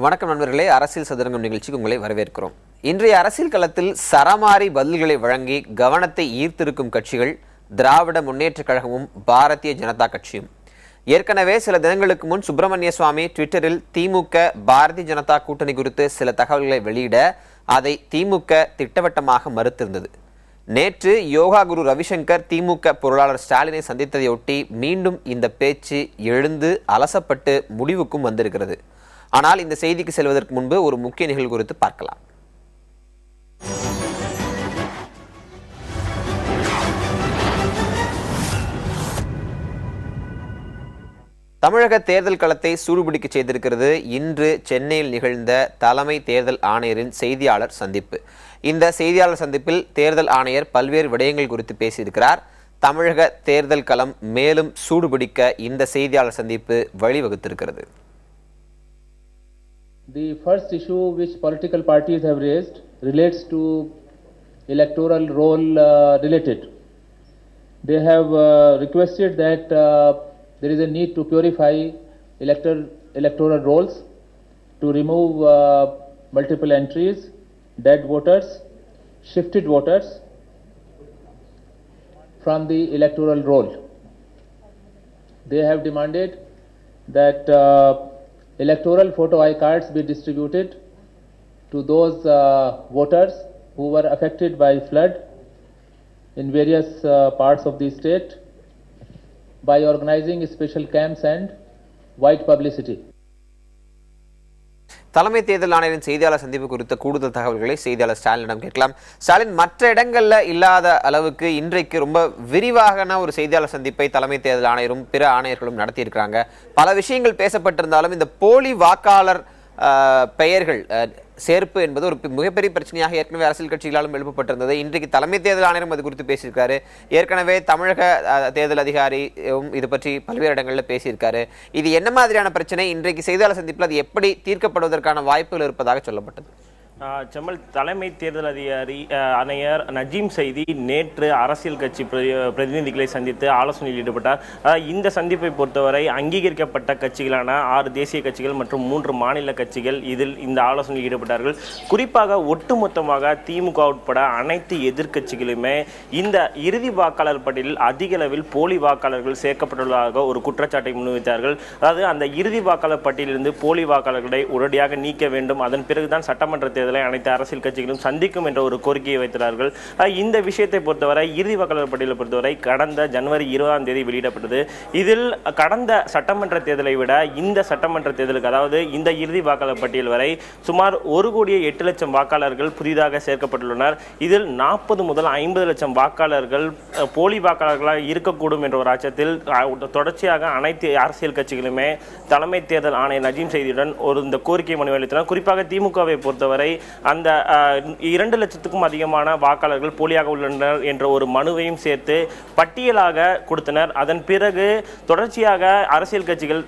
வணக்கம் நண்பர்களே, அரசியல் சதுரங்கம் நிகழ்ச்சிக்கு உங்களை வரவேற்கிறோம். இன்றைய அரசியல் களத்தில் சரமாரி பதில்களை வழங்கி கவனத்தை ஈர்த்திருக்கும் கட்சிகள் திராவிட முன்னேற்றக் கழகமும் பாரதிய ஜனதா கட்சியும். ஏற்கனவே சில தினங்களுக்கு முன் சுப்பிரமணிய சுவாமி ட்விட்டரில் திமுக பாரதிய ஜனதா கூட்டணி குறித்து சில தகவல்களை வெளியிட அதை திமுக திட்டவட்டமாக மறுத்திருந்தது. நேற்று யோகா குரு ரவிசங்கர் திமுக பொருளாளர் ஸ்டாலினை சந்தித்ததையொட்டி மீண்டும் இந்த பேச்சு எழுந்து அலசப்பட்டு முடிவுக்கும் வந்திருக்கிறது. ஆனால் இந்த செய்திக்கு செல்வதற்கு முன்பு ஒரு முக்கிய நிகழ்வு குறித்து பார்க்கலாம். தமிழக தேர்தல் களத்தை சூடுபிடிக்க செய்திருக்கிறது இன்று சென்னையில் நிகழ்ந்த தலைமை தேர்தல் ஆணையரின் செய்தியாளர் சந்திப்பு. இந்த செய்தியாளர் சந்திப்பில் தேர்தல் ஆணையர் பல்வேறு விடயங்கள் குறித்து பேசியிருக்கிறார். தமிழக தேர்தல் களம் மேலும் சூடுபிடிக்க இந்த செய்தியாளர் சந்திப்பு வழிவகுத்திருக்கிறது. The first issue which political parties have raised relates to electoral roll related. They have requested that there is a need to purify electoral rolls, to remove multiple entries, dead voters, shifted voters from the electoral roll. They have demanded that electoral photo I cards be distributed to those voters who were affected by flood in various parts of the state by organizing special camps and wide publicity. தலைமை தேர்தல் ஆணையரின் செய்தியாளர் சந்திப்பு குறித்த கூடுதல் தகவல்களை செய்தியாளர் ஸ்டாலினிடம் கேட்கலாம். ஸ்டாலின், மற்ற இடங்கள்ல இல்லாத அளவுக்கு இன்றைக்கு ரொம்ப விரிவான ஒரு செய்தியாளர் சந்திப்பை தலைமை தேர்தல் ஆணையரும் பிற ஆணையர்களும் நடத்தியிருக்கிறாங்க. பல விஷயங்கள் பேசப்பட்டிருந்தாலும் இந்த போலி வாக்காளர் பெயர்கள் சேர்ப்பு என்பது ஒரு மிகப்பெரிய பிரச்சனையாக ஏற்கனவே அரசியல் கட்சிகளாலும் எழுப்பப்பட்டிருந்தது. இன்றைக்கு தலைமை தேர்தல் ஆணையரும் அது குறித்து பேசியிருக்காரு. ஏற்கனவே தமிழக தேர்தல் அதிகாரியும் இது பற்றி பல்வேறு இடங்களில் பேசியிருக்காரு. இது என்ன மாதிரியான பிரச்சனை? இன்றைக்கு செய்தியாளர் சந்திப்பில் அது எப்படி தீர்க்கப்படுவதற்கான வாய்ப்புகள் இருப்பதாக சொல்லப்பட்டது. செம்மல், தலைமை தேர்தல் அதிகாரி ஆணையர் நஜீம் சைதி நேற்று அரசியல் கட்சி பிரதிநிதிகளை சந்தித்து ஆலோசனையில் ஈடுபட்டார். இந்த சந்திப்பை பொறுத்தவரை அங்கீகரிக்கப்பட்ட கட்சிகளான 6 தேசிய கட்சிகள் மற்றும் 3 மாநில கட்சிகள் இதில் இந்த ஆலோசனையில் ஈடுபட்டார்கள். குறிப்பாக ஒட்டுமொத்தமாக திமுக உட்பட அனைத்து எதிர்க்கட்சிகளுமே இந்த இறுதி வாக்காளர் பட்டியலில் அதிக அளவில் போலி வாக்காளர்கள் சேர்க்கப்பட்டுள்ளதாக ஒரு குற்றச்சாட்டை முன்வைத்தார்கள். அதாவது அந்த இறுதி வாக்காளர் பட்டியலிருந்து போலி வாக்காளர்களை உடனடியாக நீக்க வேண்டும், அதன் பிறகுதான் சட்டமன்ற தேர்தலை அனைத்து அரசியல் கட்சிகளும் சந்திக்கும் என்ற ஒரு கோரிக்கையை வைத்தார்கள். இந்த விஷயத்தை பொறுத்தவரை இறுதி வாக்காளர் பட்டியலை பொறுத்தவரை கடந்த ஜனவரி 20ஆம் தேதி வெளியிடப்பட்டது. இதில் கடந்த சட்டமன்ற தேர்தலை விட இந்த சட்டமன்ற தேர்தலுக்கு, அதாவது இந்த இறுதி வாக்காளர் பட்டியல் வரை சுமார் 1,08,00,000 வாக்காளர்கள் புதிதாக சேர்க்கப்பட்டுள்ளனர். இதில் 40 முதல் 50 லட்சம் வாக்காளர்கள் போலி வாக்காளர்களாக இருக்கக்கூடும் என்ற ஒரு அச்சத்தில் தொடர்ச்சியாக அனைத்து அரசியல் கட்சிகளுமே தலைமை தேர்தல் ஆணையர் நஜீம் சைதியுடன் இந்த கோரிக்கை மனு அளித்தனர். குறிப்பாக திமுகவை பொறுத்தவரை அந்த 2 லட்சத்துக்கும் அதிகமான வாக்காளர்கள் போலியாக உள்ளனர் என்ற ஒரு மனுவையும் சேர்த்து பட்டியலாக கொடுத்தனர். அதன் பிறகு தொடர்ச்சியாக அரசியல் கட்சிகள்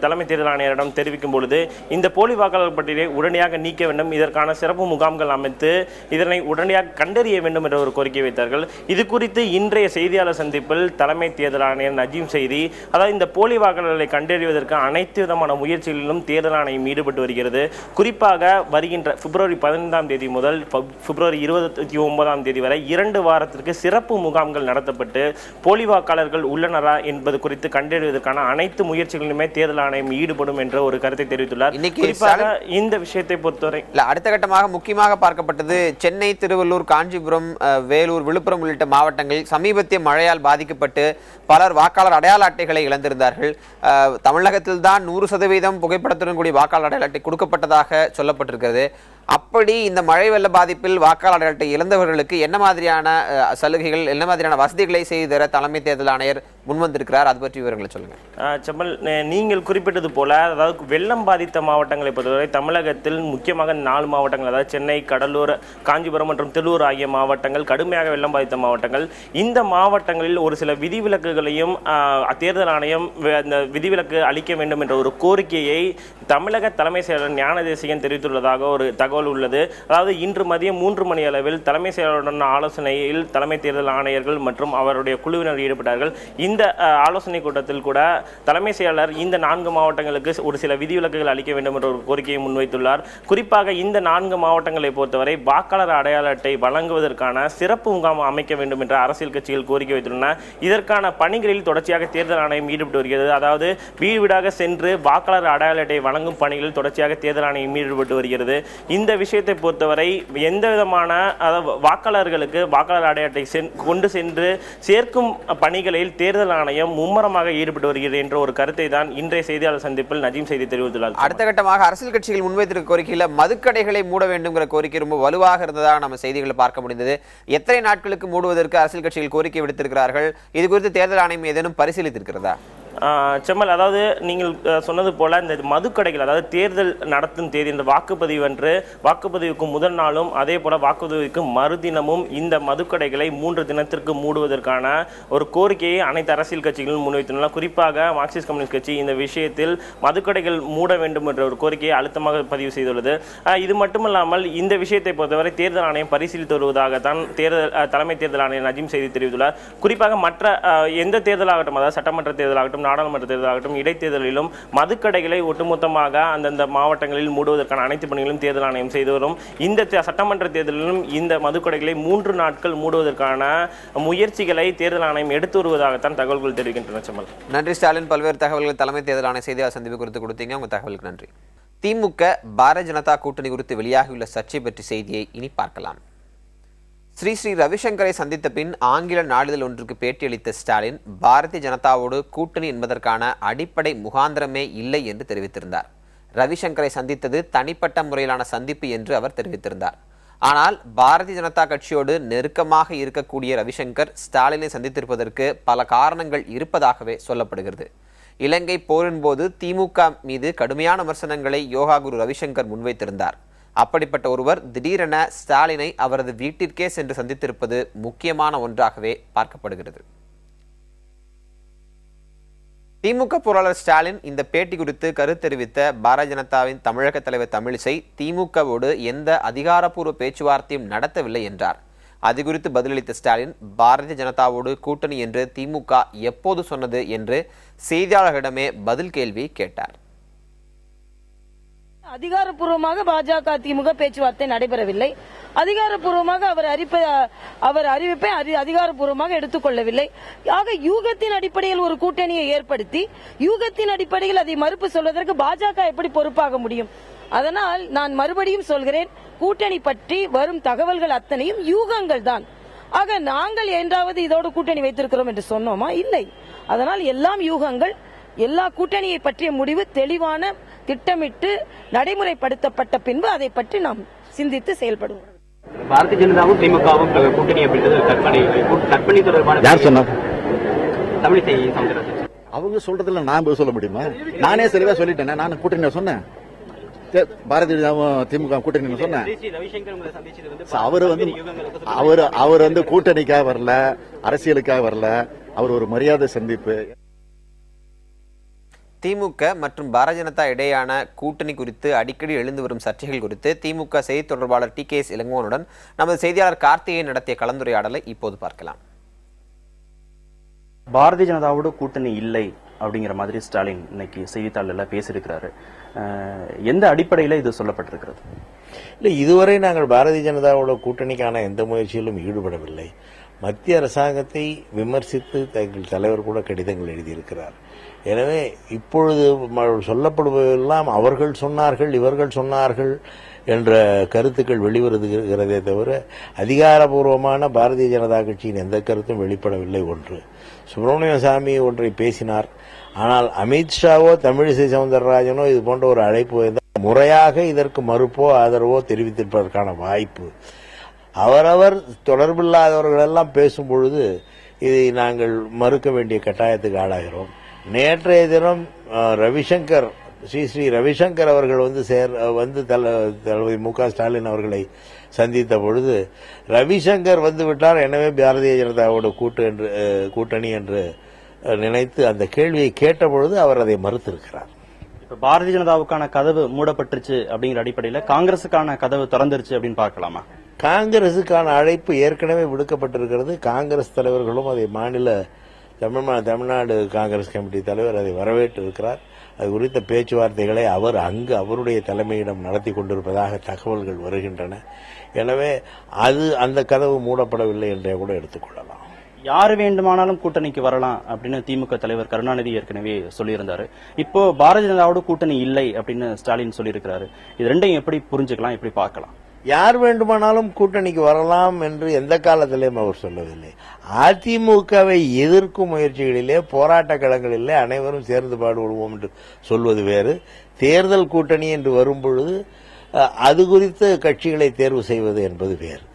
தலைமை தேர்தல் ஆணையரிடம் தெரிவிக்கும் பொழுது இந்த போலி வாக்காளர் பட்டியலை உடனடியாக நீக்க வேண்டும், இதற்கான சிறப்பு முகாம்கள் அமைத்து இதனை உடனடியாக கண்டறிய வேண்டும் என்ற ஒரு கோரிக்கை வைத்தார்கள். இது குறித்து இன்றைய செய்தியாளர் சந்திப்பில் தலைமை தேர்தல் ஆணையர் நஜீம் சைதி, அதாவது இந்த போலி வாக்காளர்களை கண்டறிவதற்கு அனைத்து விதமான முயற்சிகளிலும் தேர்தல் ஆணையம் ஈடுபட்டு வருகிறது. குறிப்பாக வருகின்ற பிப்ரவரி 15ஆம் தேதி முதல் பிப்ரவரி 29ஆம் தேதி வரை 2 வாரத்திற்கு சிறப்பு முகாம்கள் நடத்தப்பட்டு போலி வாக்காளர்கள் உள்ளனரா என்பது குறித்து கண்டறிவதற்கான அனைத்து முயற்சிகளிலுமே தேர்தல் ஆணையம் ஈடுபடும் என்ற ஒரு கருத்தை தெரிவித்துள்ளார். குறிப்பாக இந்த விஷயத்தை பொறுத்தவரை அடுத்த கட்டமாக முக்கியமாக பார்க்கப்பட்டது சென்னை, திருவள்ளூர், காஞ்சிபுரம், வேலூர், விழுப்புரம் உள்ளிட்ட மாவட்டங்களில் சமீபத்திய மழையால் பாதிக்கப்பட்டு பலர் வாக்காளர் அடையாள அட்டைகளை இழந்திருந்தார்கள். தமிழகத்தில் தான் 100% புகைப்படத்துடன் கூடிய வாக்காளர் அடையாள அட்டை கொடுக்கப்பட்டதாக சொல்லப்பட்டிருக்கிறது. அப்படி இந்த மழை வெள்ள பாதிப்பில் வாக்காளர் அட்டை இழந்தவர்களுக்கு என்ன மாதிரியான சலுகைகள், என்ன மாதிரியான வசதிகளை செய்து தர தலைமை தேர்தல் ஆணையர் முன்வந்திருக்கிறார்? அது பற்றி விவரங்களை சொல்லுங்க. செம்மல், நீங்கள் குறிப்பிட்டது போல, அதாவது வெள்ளம் பாதித்த மாவட்டங்களை பொறுத்தவரை தமிழகத்தில் முக்கியமாக 4 மாவட்டங்கள், அதாவது சென்னை, கடலூர், காஞ்சிபுரம் மற்றும் திருவள்ளூர் ஆகிய மாவட்டங்கள் கடுமையாக வெள்ளம் பாதித்த மாவட்டங்கள். இந்த மாவட்டங்களில் ஒரு சில விதிவிலக்குகளையும் தேர்தல் ஆணையம் விதிவிலக்கு அளிக்க வேண்டும் என்ற ஒரு கோரிக்கையை தமிழக தலைமை செயலர் ஞானதேசிகன் தெரிவித்துள்ளதாக ஒரு தகவல் உள்ளது. அதாவது இன்று மதியம் 3 மணி அளவில் தலைமை செயலருடன் ஆலோசனையில் தலைமை தேர்தல் ஆணையர்கள் மற்றும் அவருடைய குழுவினர் ஈடுபட்டார்கள். இந்த ஆலோசனை கூட்டத்தில் கூட தலைமை செயலாளர் இந்த 4 மாவட்டங்களுக்கு ஒரு சில விதிவிலக்குகள் அளிக்க வேண்டும் என்ற ஒரு கோரிக்கையை முன்வைத்துள்ளார். குறிப்பாக இந்த 4 மாவட்டங்களை பொறுத்தவரை வாக்காளர் அடையாள அட்டை வழங்குவதற்கான சிறப்பு முகாம் அமைக்க வேண்டும் என்ற அரசியல் கட்சிகள் கோரிக்கை வைத்துள்ளன. இதற்கான பணிகளில் தொடர்ச்சியாக தேர்தல் ஆணையம் ஈடுபட்டு வருகிறது. அதாவது வீடு வீடாக சென்று வாக்காளர் அடையாள அட்டை வழங்கும் பணிகளில் தொடர்ச்சியாக தேர்தல் ஆணையம் ஈடுபட்டு வருகிறது. இந்த விஷயத்தை பொறுத்தவரை எந்த விதமான வாக்காளர்களுக்கு வாக்காளர் அடையாள அட்டை கொண்டு சென்று சேர்க்கும் பணிகளில் தேர்தல் ஆணையம் மும்முரமாக ஈடுபட்டு வருகிறது என்ற ஒரு கருத்தை தான் இன்றைய செய்தியாளர் சந்திப்பில் நஜீம் செய்தி தெரிவித்துள்ளார். அடுத்த கட்டமாக அரசியல் கட்சிகள் முன்வைத்திருக்க கோரிக்கையில் மதுக்கடைகளை மூட வேண்டும்ங்கிற கோரிக்கை ரொம்ப வலுவாக இருந்ததாக நம்ம செய்திகளை பார்க்க முடிந்தது. எத்தனை நாட்களுக்கு மூடுவதற்கு அரசியல் கட்சிகள் கோரிக்கை விடுத்திருக்கிறார்கள்? இது குறித்து தேர்தல் ஆணையம் ஏதேனும் பரிசீலித்திருக்கிறதா? செம்மல், அதாவது நீங்கள் சொன்னது போல இந்த மதுக்கடைகள், அதாவது தேர்தல் நடத்தும் தேதி இந்த வாக்குப்பதிவு அன்று வாக்குப்பதிவுக்கு முதல் நாளும் அதே போல வாக்குப்பதிவுக்கு மறுதினமும் இந்த மதுக்கடைகளை 3 தினத்திற்கு மூடுவதற்கான ஒரு கோரிக்கையை அனைத்து அரசியல் கட்சிகளும் முன்வைத்துள்ளன. குறிப்பாக மார்க்சிஸ்ட் கம்யூனிஸ்ட் கட்சி இந்த விஷயத்தில் மதுக்கடைகள் மூட வேண்டும் என்ற ஒரு கோரிக்கையை அழுத்தமாக பதிவு செய்துள்ளது. இது மட்டுமல்லாமல் இந்த விஷயத்தை பொறுத்தவரை தேர்தல் ஆணையம் பரிசீலித்து வருவதாகத்தான் தலைமை தேர்தல் ஆணையர் நஜீம் செய்தி தெரிவித்துள்ளார். குறிப்பாக மற்ற எந்த தேர்தலாகட்டும், அதாவது சட்டமன்ற தேர்தலாகட்டும், நாடாளுமன்ற தேர்தலாகட்டும், இடைத்தேர்தலிலும் மதுக்கடைகளை ஒட்டுமொத்தமாக அந்தந்த மாவட்டங்களில் மூடுவதற்கான அனைத்து பணிகளும் தேர்தல் ஆணையம் செய்து வரும். இந்த சட்டமன்ற தேர்தலிலும் இந்த மதுக்கடைகளை 3 நாட்கள் மூடுவதற்கான முயற்சிகளை தேர்தல் ஆணையம் எடுத்து வருவதாகத்தான் தகவல்கள் தெரிவிக்கின்றன. நன்றி ஸ்டாலின். பல்வேறு தகவல்கள் தலைமை தேர்தல் ஆணைய செய்தியாளர் சந்திப்பு குறித்து கொடுத்தீங்க. உங்க தகவலுக்கு நன்றி. திமுக பாரதிய ஜனதா கூட்டணி குறித்து வெளியாகியுள்ள சர்ச்சை பற்றி செய்தியை இனி பார்க்கலாம். ஸ்ரீ ரவிசங்கரை சந்தித்த பின் ஆங்கில நாளிதழ் ஒன்றுக்கு பேட்டியளித்த ஸ்டாலின் பாரதிய ஜனதாவோடு கூட்டணி என்பதற்கான அடிப்படை முகாந்திரமே இல்லை என்று தெரிவித்திருந்தார். ரவிசங்கரை சந்தித்தது தனிப்பட்ட முறையிலான சந்திப்பு என்று அவர் தெரிவித்திருந்தார். ஆனால் பாரதிய ஜனதா கட்சியோடு நெருக்கமாக இருக்கக்கூடிய ரவிசங்கர் ஸ்டாலினை சந்தித்திருப்பதற்கு பல காரணங்கள் இருப்பதாகவே சொல்லப்படுகிறது. இலங்கை போரின் போது திமுக மீது கடுமையான விமர்சனங்களை யோகா குரு ரவிசங்கர் முன்வைத்திருந்தார். அப்படிப்பட்ட ஒருவர் திடீரென ஸ்டாலினை அவரது வீட்டிற்கே சென்று சந்தித்திருப்பது முக்கியமான ஒன்றாகவே பார்க்கப்படுகிறது. திமுக பொருளாளர் ஸ்டாலின் இந்த பேட்டி குறித்து கருத்து தெரிவித்த பாரதிய ஜனதாவின் தமிழக தலைவர் தமிழிசை திமுகவோடு எந்த அதிகாரப்பூர்வ பேச்சுவார்த்தையும் நடத்தவில்லை என்றார். அது குறித்து பதிலளித்த ஸ்டாலின் பாரதிய ஜனதாவோடு கூட்டணி என்று திமுக எப்போது சொன்னது என்று செய்தியாளர்களிடமே பதில் கேள்வி கேட்டார். அதிகாரப்பூர்வமாக பாஜக திமுக பேச்சுவார்த்தை நடைபெறவில்லை. அதிகாரப்பூர்வமாக அவர் அறிவிப்பை அதிகாரப்பூர்வமாக எடுத்துக்கொள்ளவில்லை. ஆக யூகத்தின் அடிப்படையில் ஒரு கூட்டணியை ஏற்படுத்தி யூகத்தின் அடிப்படையில் அதை மறுப்பு சொல்வதற்கு பாஜக எப்படி பொறுப்பாக முடியும்? அதனால் நான் மறுபடியும் சொல்கிறேன், கூட்டணி பற்றி வரும் தகவல்கள் அத்தனையும் யூகங்கள் தான். ஆக நாங்கள் என்றாவது இதோடு கூட்டணி வைத்திருக்கிறோம் என்று சொன்னோமா? இல்லை. அதனால் எல்லாம் யூகங்கள். எல்லா கூட்டணியை பற்றிய முடிவு தெளிவான திட்டமிட்டு நடைமுறைப்படுத்தப்பட்ட பின்பு அதை பற்றி நாம் சிந்தித்து செயல்படுவோம். பாரதிய ஜனதாவும் திமுகவும் கூட்டணி அப்படின்றது கற்பனை தொடர்பான யார் சொன்னார்? தமிழிசை சவுந்தரராஜன் அவங்க சொல்றதுல நான் போய் சொல்ல முடியுமா? நானே தெளிவா சொல்லிட்டேன். நான் கூட்டணி சொன்னேன், பாரதிய ஜனதாவும் திமுக கூட்டணி சொன்னேன். அவர் வந்து கூட்டணிக்காக வரல, அரசியலுக்காக வரல, அவர் ஒரு மரியாதை சந்திப்பு. திமுக மற்றும் பாரதிய ஜனதா இடையான கூட்டணி குறித்து அடிக்கடி எழுந்து வரும் சர்ச்சைகள் குறித்து திமுக செய்தி தொடர்பாளர் TKS இளங்கோவனுடன் நமது செய்தியாளர் கார்த்திகேயன் நடத்திய கலந்துரையாடலை இப்போது பார்க்கலாம். பாரதிய ஜனதாவோட கூட்டணி இல்லை அப்படிங்கிற மாதிரி ஸ்டாலின் இன்னைக்கு செய்தித்தாள்ல பேசியிருக்கிறாரு. எந்த அடிப்படையில் இது சொல்லப்பட்டிருக்கிறது? இல்லை, இதுவரை நாங்கள் பாரதிய ஜனதாவோட கூட்டணிக்கான எந்த முயற்சியிலும் ஈடுபடவில்லை. மத்திய அரசாங்கத்தை விமர்சித்து தங்கள் தலைவர் கூட கடிதங்கள் எழுதியிருக்கிறார். எனவே இப்பொழுது சொல்லப்படுவதெல்லாம் அவர்கள் சொன்னார்கள், இவர்கள் சொன்னார்கள் என்ற கருத்துக்கள் வெளிவருகிறதே தவிர அதிகாரபூர்வமான பாரதிய ஜனதா கட்சியின் எந்த கருத்தும் வெளிப்படவில்லை. ஒன்று, சுப்பிரமணிய சாமி ஒன்றை பேசினார். ஆனால் அமித்ஷாவோ தமிழிசை சவுந்தரராஜனோ இது போன்ற ஒரு அழைப்பு முறையாக இதற்கு மறுப்போ ஆதரவோ தெரிவித்திருப்பதற்கான வாய்ப்பு. அவரவர் தொடர்பில்லாதவர்கள் எல்லாம் பேசும் பொழுது இதை நாங்கள் மறுக்க வேண்டிய கட்டாயத்துக்கு ஆளாகிறோம். நேற்றைய தினம் ரவிசங்கர், ஸ்ரீ ரவிசங்கர் அவர்கள் வந்து தளபதி மு.க. ஸ்டாலின் அவர்களை சந்தித்த பொழுது ரவிசங்கர் வந்து விட்டார், எனவே பாரதிய ஜனதாவோட கூட்டணி என்று நினைத்து அந்த கேள்வியை கேட்ட பொழுது அவர் அதை மறுத்திருக்கிறார். இப்ப பாரதிய ஜனதாவுக்கான கதவு மூடப்பட்டுருச்சு அப்படிங்கிற அடிப்படையில் காங்கிரசுக்கான கதவு திறந்துருச்சு அப்படின்னு பார்க்கலாமா? காங்கிரசுக்கான அழைப்பு ஏற்கனவே விடுக்கப்பட்டிருக்கிறது. காங்கிரஸ் தலைவர்களும் அதை மாநில தமிழ்நாடு காங்கிரஸ் கமிட்டி தலைவர் அதை வரவேற்று இருக்கிறார். அது குறித்த பேச்சுவார்த்தைகளை அவர் அங்கு அவருடைய தலைமையிடம் நடத்தி கொண்டிருப்பதாக தகவல்கள் வருகின்றன. எனவே அந்த கதவு மூடப்படவில்லை என்றே கூட எடுத்துக்கொள்ளலாம். யாரு வேண்டுமானாலும் கூட்டணிக்கு வரலாம் அப்படின்னு திமுக தலைவர் கருணாநிதி ஏற்கனவே சொல்லியிருந்தாரு. இப்போ பாரதிய ஜனதாவோட கூட்டணி இல்லை அப்படின்னு ஸ்டாலின் சொல்லியிருக்கிறாரு. இது ரெண்டையும் எப்படி புரிஞ்சுக்கலாம், எப்படி பார்க்கலாம்? யார் வேண்டுமானாலும் கூட்டணிக்கு வரலாம் என்று எந்த காலத்திலேயும் அவர் சொல்லவில்லை. அதிமுகவை எதிர்க்கும் முயற்சிகளிலே, போராட்ட களங்களிலே அனைவரும் சேர்ந்து பாடுபடுவோம் என்று சொல்வது வேறு. தேர்தல் கூட்டணி என்று வரும்பொழுது அது குறித்து கட்சிகளை தேர்வு செய்வது என்பது வேறு.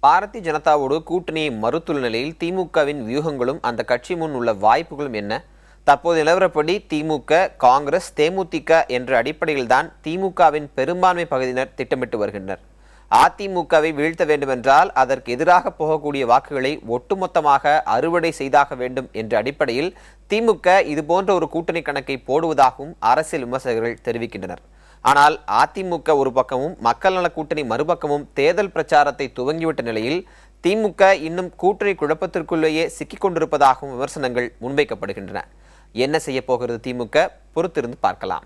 பாரதிய ஜனதாவோடு கூட்டணியை மறுத்துள்ள நிலையில் திமுகவின் வியூகங்களும் அந்த கட்சி முன் உள்ள வாய்ப்புகளும் என்ன? தற்போது நிலவரப்படி திமுக, காங்கிரஸ், தேமுதிக என்ற அடிப்படையில்தான் திமுகவின் பெரும்பான்மை பகுதியினர் திட்டமிட்டு வருகின்றனர். அதிமுகவை வீழ்த்த வேண்டுமென்றால் அதற்கு எதிராக போகக்கூடிய வாக்குகளை ஒட்டுமொத்தமாக அறுவடை செய்தாக வேண்டும் என்ற அடிப்படையில் திமுக இதுபோன்ற ஒரு கூட்டணி கணக்கை போடுவதாகவும் அரசியல் விமர்சகர்கள் தெரிவிக்கின்றனர். ஆனால் அதிமுக ஒரு பக்கமும் மக்கள் நல கூட்டணி மறுபக்கமும் தேர்தல் பிரச்சாரத்தை துவங்கிவிட்ட நிலையில் திமுக இன்னும் கூட்டணி குழப்பத்திற்குள்ளேயே சிக்கிக் கொண்டிருப்பதாகவும் விமர்சனங்கள் முன்வைக்கப்படுகின்றன. என்ன செய்ய போகிறது திமுக? பொறுத்திருந்து பார்க்கலாம்.